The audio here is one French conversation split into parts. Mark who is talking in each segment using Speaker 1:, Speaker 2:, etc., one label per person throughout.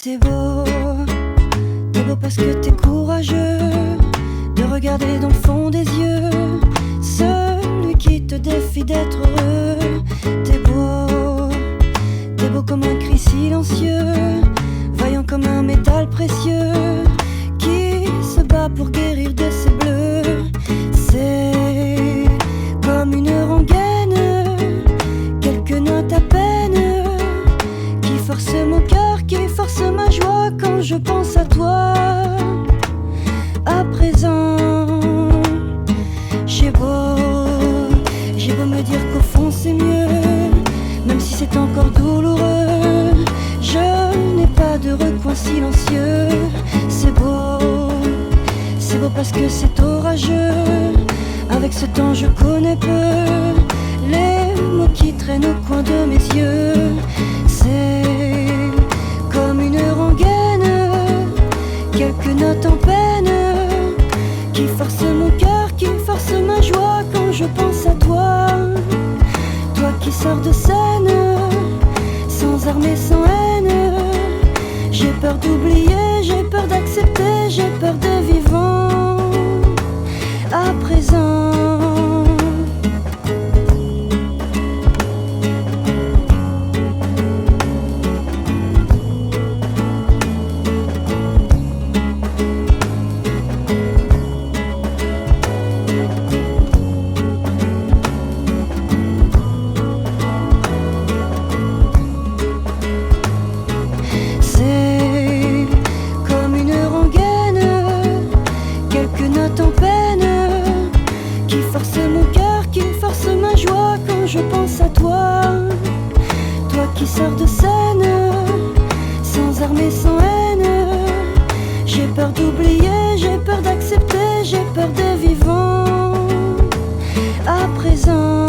Speaker 1: T'es beau parce que t'es courageux de regarder dans le fond des yeux celui qui te défie d'être heureux. T'es beau comme un cri silencieux, vaillant comme un métal précieux qui se bat pour guérir de ses bleus. C'est comme une rengaine, quelques notes à peine, qui force mon cœur, qui force ma joie quand je pense à toi. À présent, j'ai beau me dire qu'au fond c'est mieux, même si c'est encore douloureux, je n'ai pas de recoin silencieux. C'est beau parce que c'est orageux. Avec ce temps je connais peu les mots qui traînent au coin de mes yeux. C'est comme une rengaine, quelques notes en peine, qui force mon cœur, qui force ma joie quand je pense à toi. Toi qui sors de scène, sans armes et sans haine. J'ai peur d'oublier, j'ai peur d'accepter, j'ai peur de vivant. À présent, je pense à toi, toi qui sors de scène, sans armes et sans haine. J'ai peur d'oublier, j'ai peur d'accepter, j'ai peur de vivant. À présent,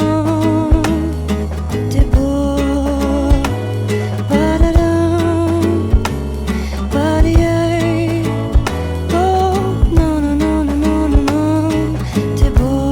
Speaker 1: t'es beau, ba-da-da, ba-da-yay. Oh, non, non, non, non, non, non, non, t'es beau.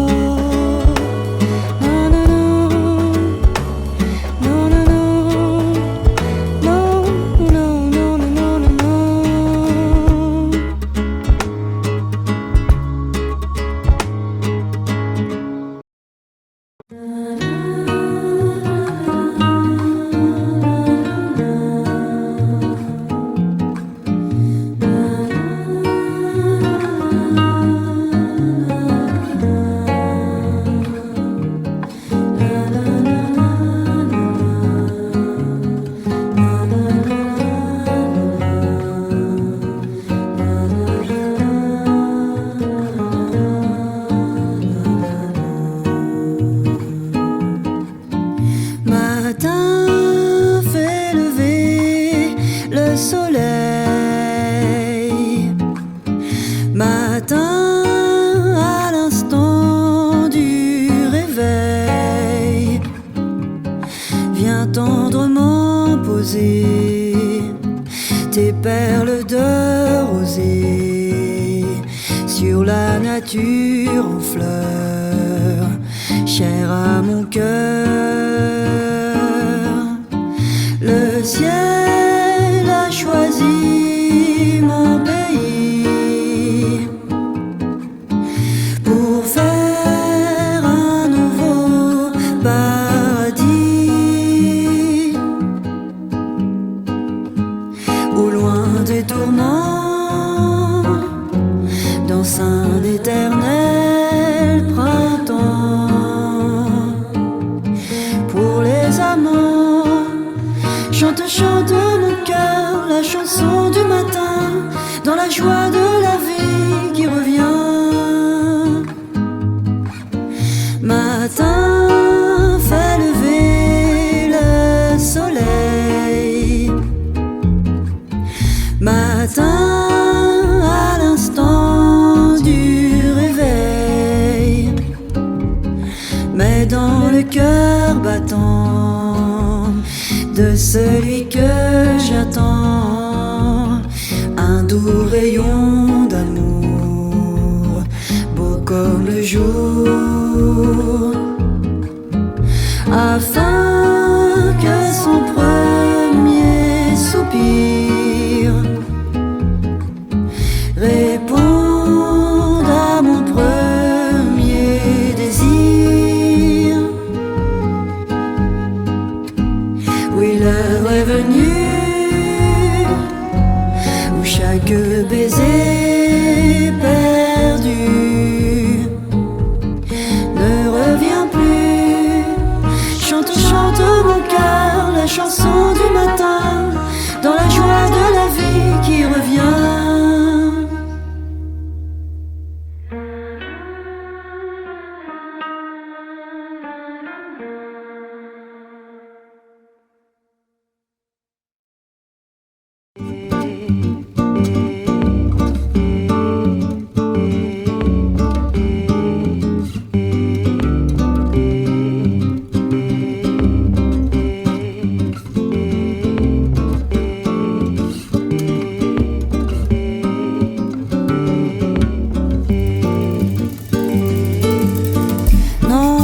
Speaker 1: Matin à l'instant du réveil, viens tendrement poser tes perles de rosée sur la nature en fleurs, chère à mon cœur. Le ciel a choisi mon pays pour faire un nouveau paradis, au loin des tourments, dans un éternel printemps. Pour les amants, chante, chante mon cœur la chanson du matin, dans la joie de la vie qui revient. Matin, fais lever le soleil. Matin, à l'instant du réveil, mais dans le cœur battant de celui que j'attends, un doux rayon d'amour, beau comme le jour, afin que son premier soupir l'heure est venue où chaque baiser perdu ne revient plus. Chante, chante mon cœur la chanson du matin, dans la joie de la vie qui revient.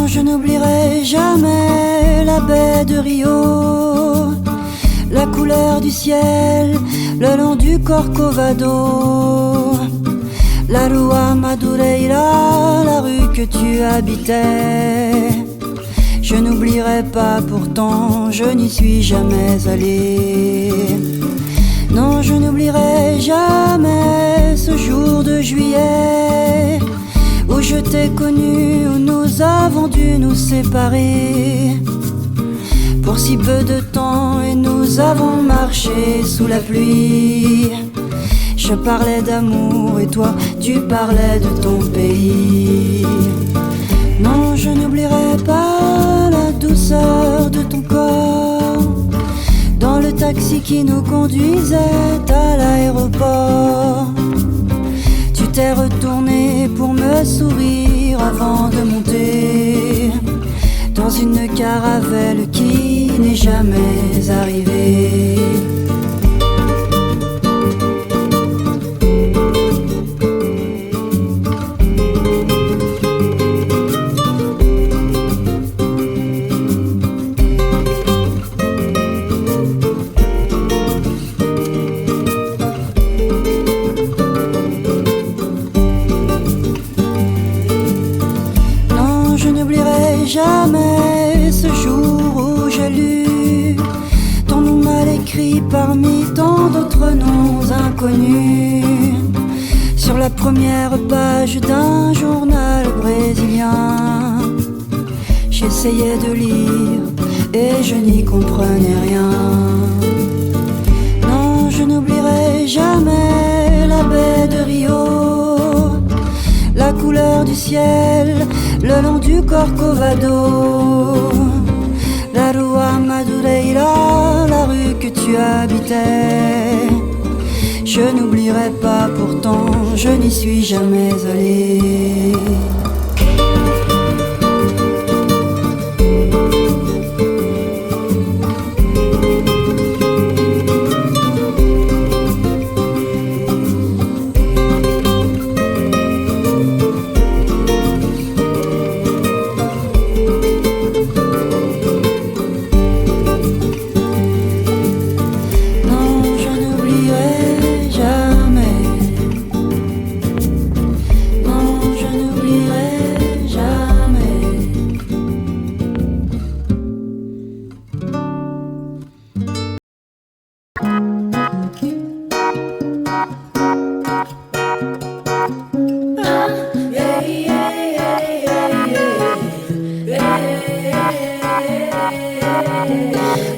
Speaker 1: Je n'oublierai jamais la baie de Rio, la couleur du ciel le long du Corcovado, la rua Madureira, la rue que tu habitais. Je n'oublierai pas, pourtant je n'y suis jamais allé. Non, je n'oublierai jamais ce jour de juillet où je t'ai connu, où nous avons dû nous séparer pour si peu de temps, et nous avons marché sous la pluie. Je parlais d'amour et toi tu parlais de ton pays. Non, je n'oublierai pas la douceur de ton corps dans le taxi qui nous conduisait à l'aéroport. Tu t'es retourné pour me sourire avant de monter dans une caravelle qui n'est jamais arrivée. Jamais ce jour où j'ai lu ton nom mal écrit parmi tant d'autres noms inconnus sur la première page d'un journal brésilien. J'essayais de lire et je n'y comprenais rien. Non, je n'oublierai jamais la baie de Rio, la couleur du ciel le long du Corcovado, la rua Madureira, la rue que tu habitais. Je n'oublierai pas, pourtant je n'y suis jamais allé.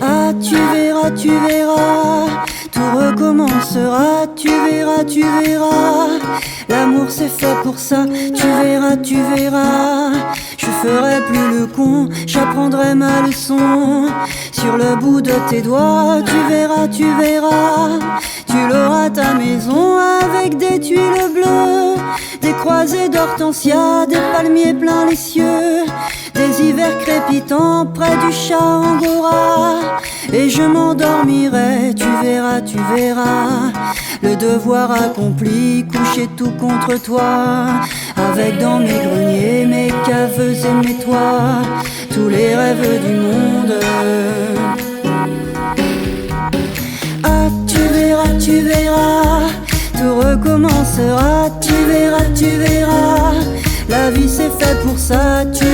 Speaker 1: Ah, tu verras, tout recommencera, tu verras, l'amour c'est fait pour ça, tu verras, je ferai plus le con, j'apprendrai ma leçon, sur le bout de tes doigts, tu verras, tu l'auras ta maison avec des tuiles bleues, des croisées d'hortensia, des palmiers plein les cieux, des hivers crépitants près du chat angora, et je m'endormirai, tu verras, le devoir accompli, couché tout contre toi, avec dans mes greniers, mes caves et mes toits, tous les rêves du monde. Ah, tu verras, tout recommencera, tu verras, la vie c'est fait pour ça, tu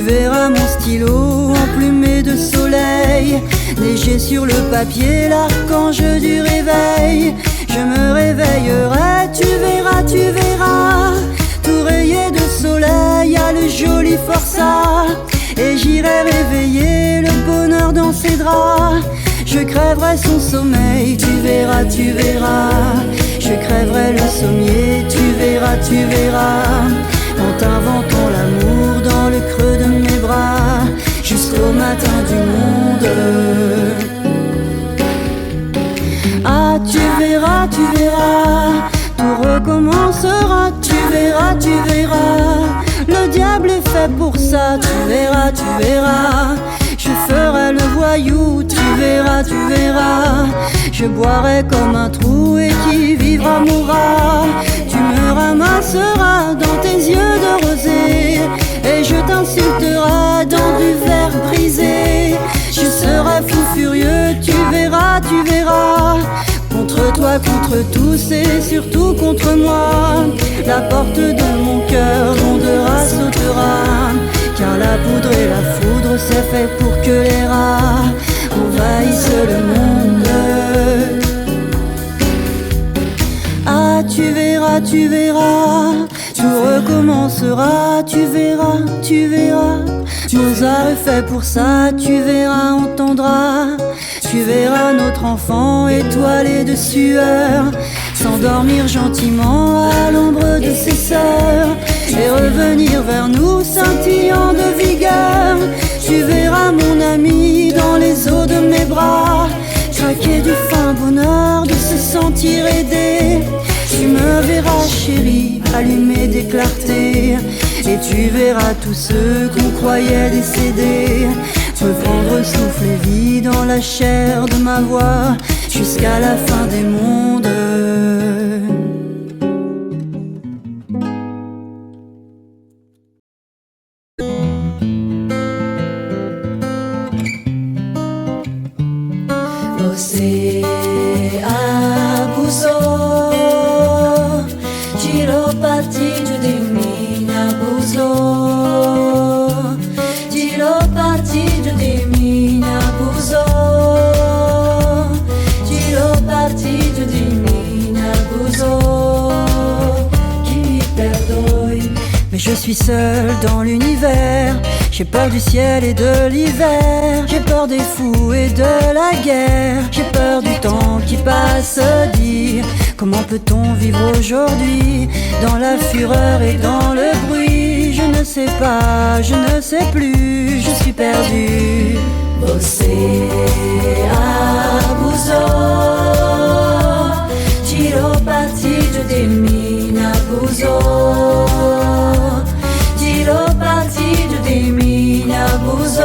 Speaker 1: verras, mon stylo emplumé de soleil, neigé sur le papier, l'archange du réveil. Je me réveillerai, tu verras, tout rayé de soleil à le joli forçat. Et j'irai réveiller le bonheur dans ses draps. Je crèverai son sommeil, tu verras. Je crèverai le sommier, tu verras. En t'inventant l'amour dans le creux de mes bras, jusqu'au matin du monde. Ah, tu verras, tout recommencera, tu verras. Le diable est fait pour ça, tu verras. Je ferai le voyou, tu verras. Je boirai comme un trou et qui vivra mourra. Tu me ramasseras dans tes yeux de rosée et je t'insulterai dans du verre brisé. Je serai fou furieux, tu verras. Contre toi, contre tous et surtout contre moi. La porte de mon cœur grondera, sautera. Car la poudre et la foudre, c'est fait pour que les rats envahissent le monde. Ah, tu verras, tout recommencera, tu verras. Mozart est fait pour ça, tu verras, entendras. Tu verras notre enfant étoilé de sueur s'endormir gentiment à l'ombre de ses sœurs et revenir vers nous scintillant de vigueur. Tu verras mon ami dans les eaux de mes bras craquer du fin bonheur de se sentir aidé. Tu me verras chérie allumer des clartés et tu verras tous ceux qu'on croyait décédés reprendre souffle et vie dans la chair de ma voix jusqu'à la fin des mondes.
Speaker 2: Você abusou, tirou partido de mim, abusou, tirou partido de mim, abusou, tirou partido de mim, abusou, que me perdoe.
Speaker 1: Mais je suis seul dans l'univers. J'ai peur du ciel et de l'hiver. J'ai peur des fous et de la guerre. J'ai peur du temps qui passe. Dire comment peut-on vivre aujourd'hui dans la fureur et dans le bruit. Je ne sais pas, je ne sais plus. Je suis perdu.
Speaker 2: Você abusou, tirou partido de mim, abusou, tirou partido de mim, abusou,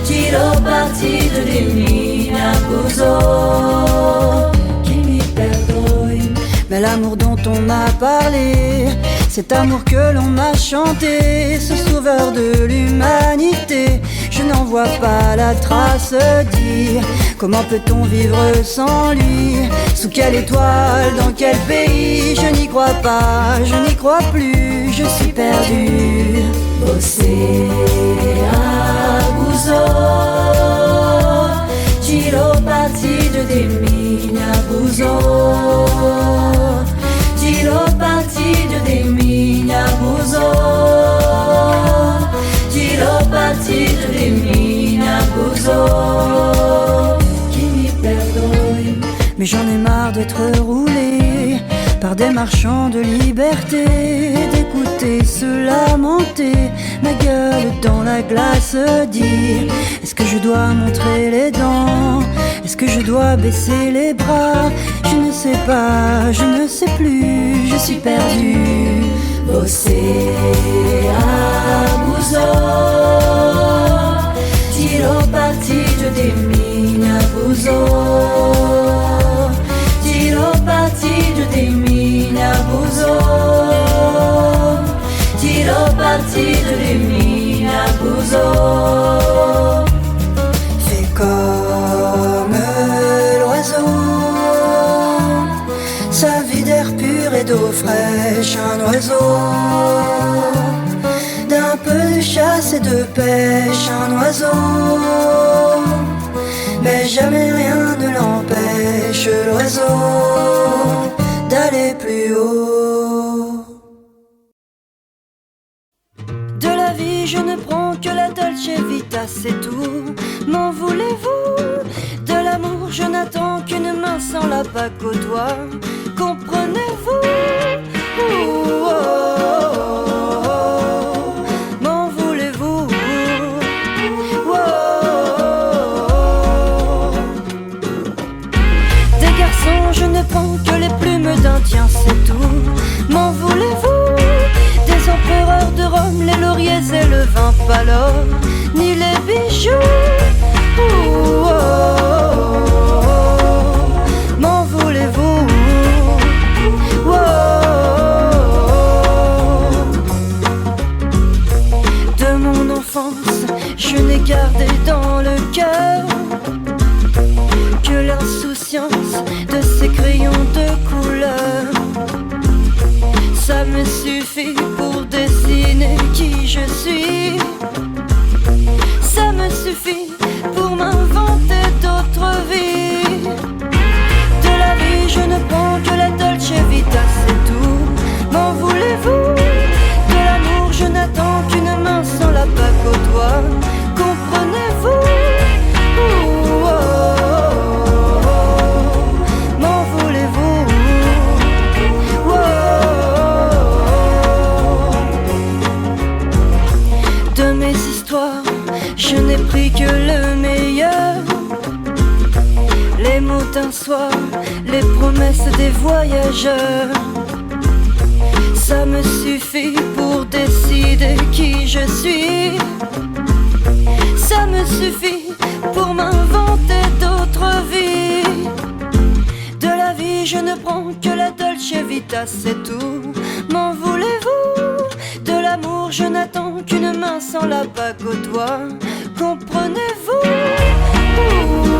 Speaker 2: tirou partido de mim, abusou, que me perdoe.
Speaker 1: Mais l'amour dont on m'a parlé, cet amour que l'on m'a chanté, ce sauveur de l'humanité, je n'en vois pas la trace. Dire comment peut-on vivre sans lui? Sous quelle étoile, dans quel pays? Je n'y crois pas, je n'y crois plus, je suis perdu.
Speaker 2: Você abusou, tirou partido de mim, abusou, tirou partido de mim, abusou, tirou partido de mim, abusou, que me perdoe.
Speaker 1: Mais j'en ai marre d'être roulé par des marchands de liberté, d'écouter se lamenter, ma gueule dans la glace. Dire, est-ce que je dois montrer les dents? Est-ce que je dois baisser les bras? Je ne sais pas, je ne sais plus, je suis perdu.
Speaker 2: Você abusou, tirou partido de mim, abusou, tirou partido de mim, abusou, tirou partido de mim, abusou.
Speaker 1: Fais comme l'oiseau, sa vie d'air pur et d'eau fraîche, un oiseau d'un peu de chasse et de pêche un oiseau, mais jamais rien ne l'empêche, l'oiseau, d'aller plus haut. De la vie je ne prends que la dolce vita, c'est tout. M'en voulez-vous? De l'amour je n'attends qu'une main sans la bague au doigt. Comprenez-vous? Oh, oh, oh. M'en voulez-vous? Oh, oh. Des garçons je ne prends que les plumes d'Indien, c'est tout. M'en voulez-vous? Des empereurs de Rome, les lauriers et le vin pâle, ni les bijoux. Oh, oh, oh. M'en voulez-vous? Oh, oh. De mon enfance, je n'ai gardé dans le cœur que l'insouciance de ces crayons de couleur. Ça me suffit pour dessiner qui je suis. Ça me suffit pour m'inventer d'autres vies. De la vie je ne prends que la dolce vita, c'est tout. M'en voulez-vous? De l'amour je n'attends qu'une main sans la bague au doigt. Comprenez-vous? Oh, oh, oh, oh. M'en voulez-vous? Oh, oh, oh. De mes histoires je n'ai pris que le meilleur. Les mots d'un soir, les promesses des voyageurs. Ça me suffit pour décider qui je suis. Ça me suffit pour m'inventer d'autres vies. De la vie je ne prends que la dolce vita, c'est tout. M'en voulez-vous? De l'amour je n'attends qu'une main sans la bague au doigt. Comprenez-vous? Oh,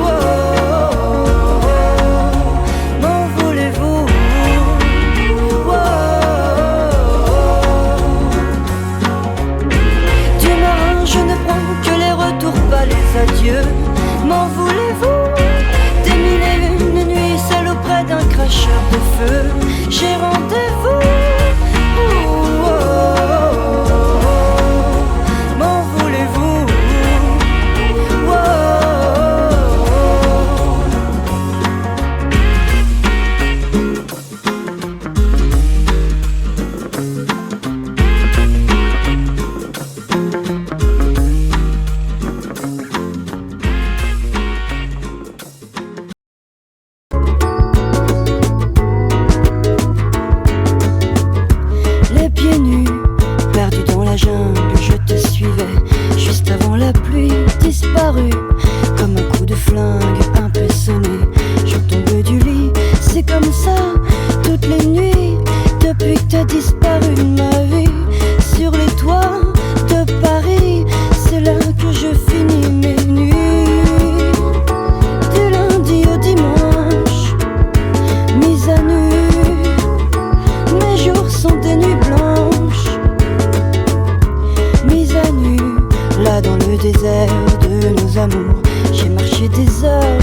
Speaker 1: oh, oh. M'en voulez-vous? Oh, oh, oh. Du marin je ne prends que les retours, pas les adieux. M'en voulez-vous? Des mille et une nuits seul auprès d'un cracheur de feu. J'ai rendez-vous. Oh, oh, oh. M'en voulez-vous? Oh, oh, les pieds nus, perdus dans la jungle, je te suivais. Juste avant la pluie, disparu comme un coup de flingue, un peu sonné. Je tombe du lit, c'est comme ça, toutes les nuits, depuis que t'as disparu de ma vie. Sur les toits de Paris, c'est là que je finis mes nuits. Du lundi au dimanche, mise à nu, mes jours sont des nuits blanches. Mise à nu, là dans le désert de nos amours, j'ai marché des heures.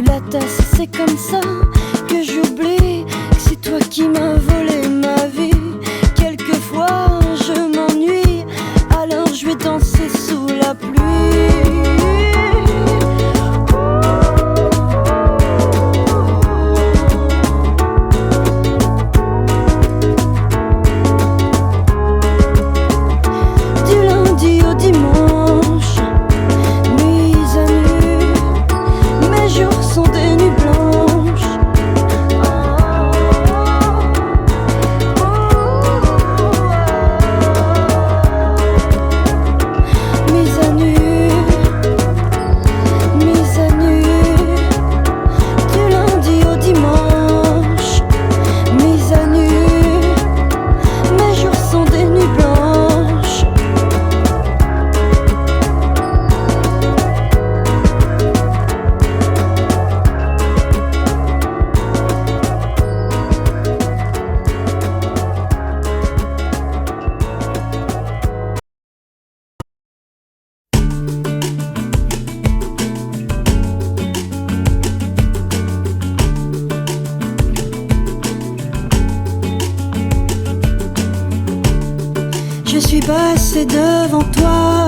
Speaker 1: plus la tasse et c'est comme ça que j'oublie que c'est toi qui m'as volé ma vie. Quelquefois je m'ennuie, alors je vais danser sous la pluie. Je suis passé devant toi,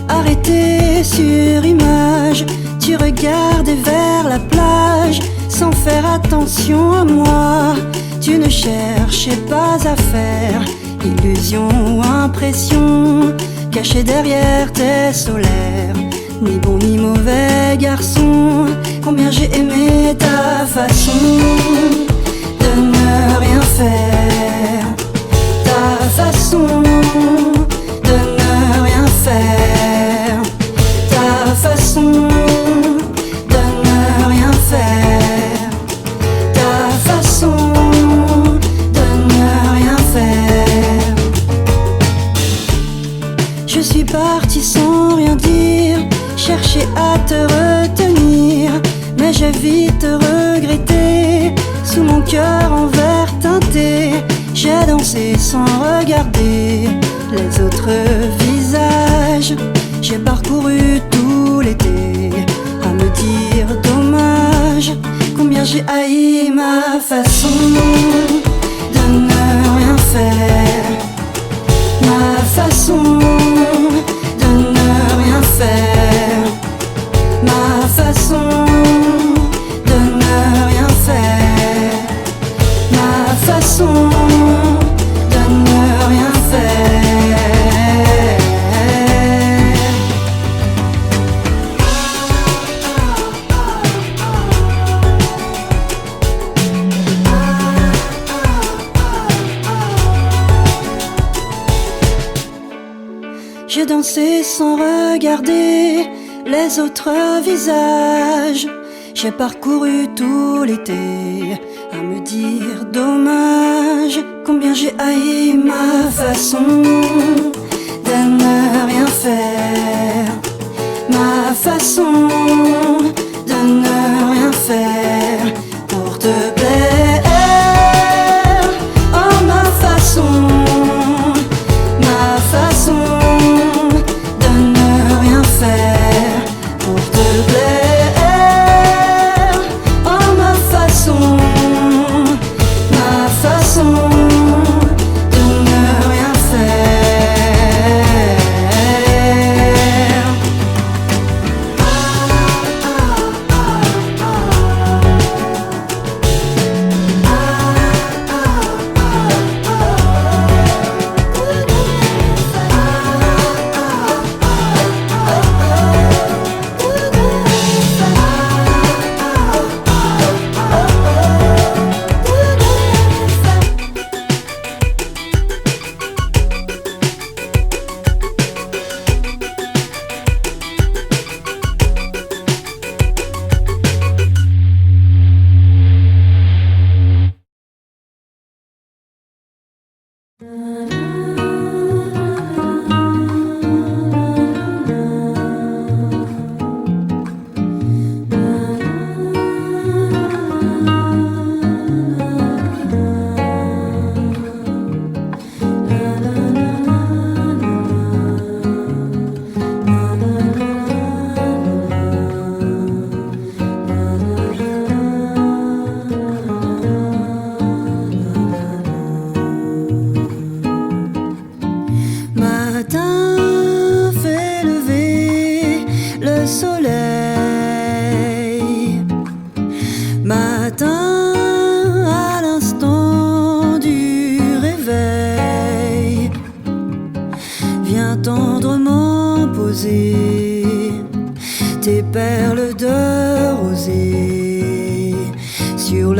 Speaker 1: arrêté sur image. Tu regardais vers la plage, sans faire attention à moi. Tu ne cherchais pas à faire illusion ou impression, caché derrière tes solaires. Ni bon ni mauvais garçon, combien j'ai aimé ta façon de ne rien faire. Ta façon de ne rien faire. Ta façon de ne rien faire. Ta façon de ne rien faire. Je suis partie sans rien dire, chercher à te retenir, mais j'ai vite regretté. Sous mon cœur en verre teinté, j'ai dansé sans regarder les autres visages. J'ai parcouru tout l'été à me dire dommage, combien j'ai haï ma façon de ne rien faire. Ma façon de ne rien faire. Ma façon de ne rien faire. Ma façon de ne rien faire. J'ai dansé sans regarder les autres visages. J'ai parcouru tout l'été à me dire dommage, combien j'ai haï ma façon de ne rien faire. Ma façon de ne rien faire pour te plaire. Oh ma façon de ne rien faire pour te plaire. Oh ma façon de ne rien faire.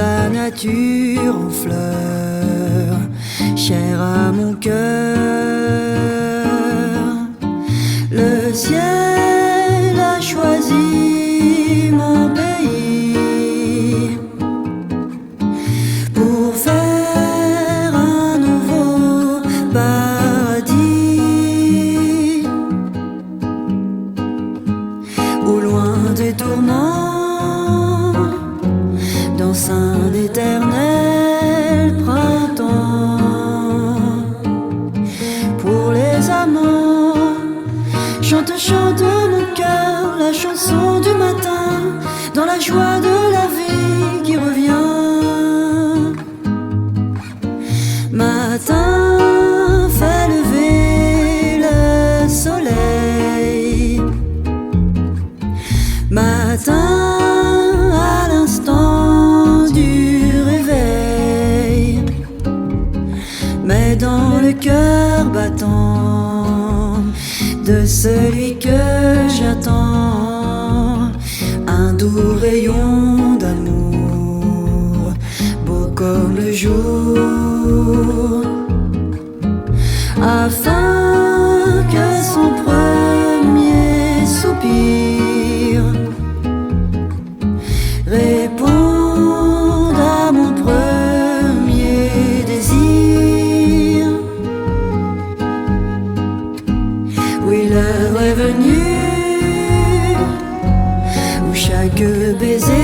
Speaker 1: la nature en fleurs, chère à mon cœur. Le ciel a choisi mon pays pour faire un nouveau paradis, au loin des tourments, dans un éternel printemps. Pour les amants, chante, chante mon cœur la chanson du matin, dans la joie de la vie qui revient. Matin fait lever le soleil, matin à l'instant du réveil, mais dans le cœur battant de celui que j'attends, un doux rayon d'amour, beau comme le jour, afin que son premier soupir réponde à mon premier désir. Oui, l'heure est venue où chaque baiser